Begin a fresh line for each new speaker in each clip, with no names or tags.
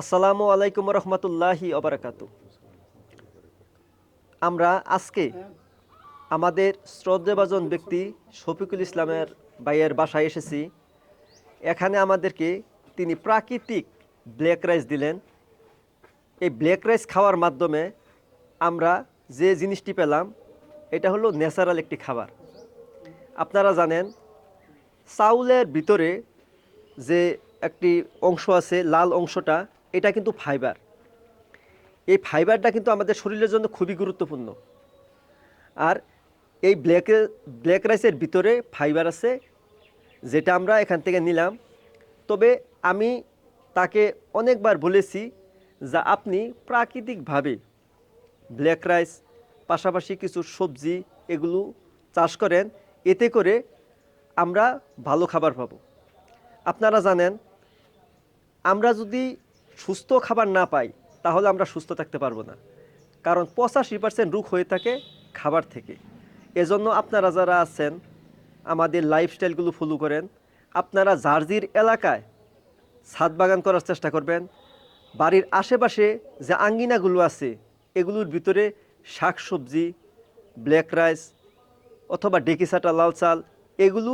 আসসালামু আলাইকুম রহমতুল্লাহি অবরাকাতু। আমরা আজকে আমাদের শ্রদ্ধেভাজন ব্যক্তি শফিকুল ইসলামের ভাইয়ের বাসায় এসেছি। এখানে আমাদেরকে তিনি প্রাকৃতিক ব্ল্যাক রাইস দিলেন। এই ব্ল্যাক রাইস খাওয়ার মাধ্যমে আমরা যে জিনিসটি পেলাম, এটা হলো ন্যাচারাল একটি খাবার। আপনারা জানেন, চাউলের ভিতরে যে একটি অংশ আছে, লাল অংশটা, এটা কিন্তু ফাইবার। এই ফাইবারটা কিন্তু আমাদের শরীরের জন্য খুবই গুরুত্বপূর্ণ। আর এই ব্ল্যাক রাইসের ভিতরে ফাইবার আছে, যেটা আমরা এখান থেকে নিলাম। তবে আমি তাকে অনেকবার বলেছি যে আপনি প্রাকৃতিকভাবে ব্ল্যাক রাইস পাশাপাশি কিছু সবজি এগুলো চাষ করেন, এতে করে আমরা ভালো খাবার পাবো। আপনারা জানেন, আমরা যদি সুস্থ খাবার না পাই তাহলে আমরা সুস্থ থাকতে পারবো না, কারণ 85% রোগ হয়ে থাকে খাবার থেকে। এজন্য আপনারা যারা আছেন, আমাদের লাইফস্টাইলগুলো ফলো করেন। আপনারা জার্জির এলাকায় ছাদ বাগান করার চেষ্টা করবেন। বাড়ির আশেপাশে যে আঙ্গিনাগুলো আছে এগুলোর ভিতরে শাক সবজি, ব্ল্যাক রাইস অথবা ডেকিসাটা লাল চাল, এগুলো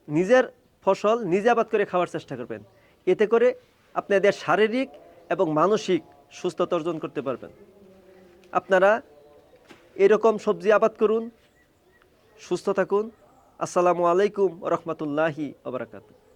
নিজের ফসল নিজে আবাদ করে খাওয়ার চেষ্টা করবেন। এতে করে আপনাদের শারীরিক এবং মানসিক সুস্থতা অর্জন করতে পারবেন। আপনারা এরকম সবজি আবাদ করুন, সুস্থ থাকুন। আসসালামু আলাইকুম রহমতুল্লাহি ওয়া বারাকাতুহু।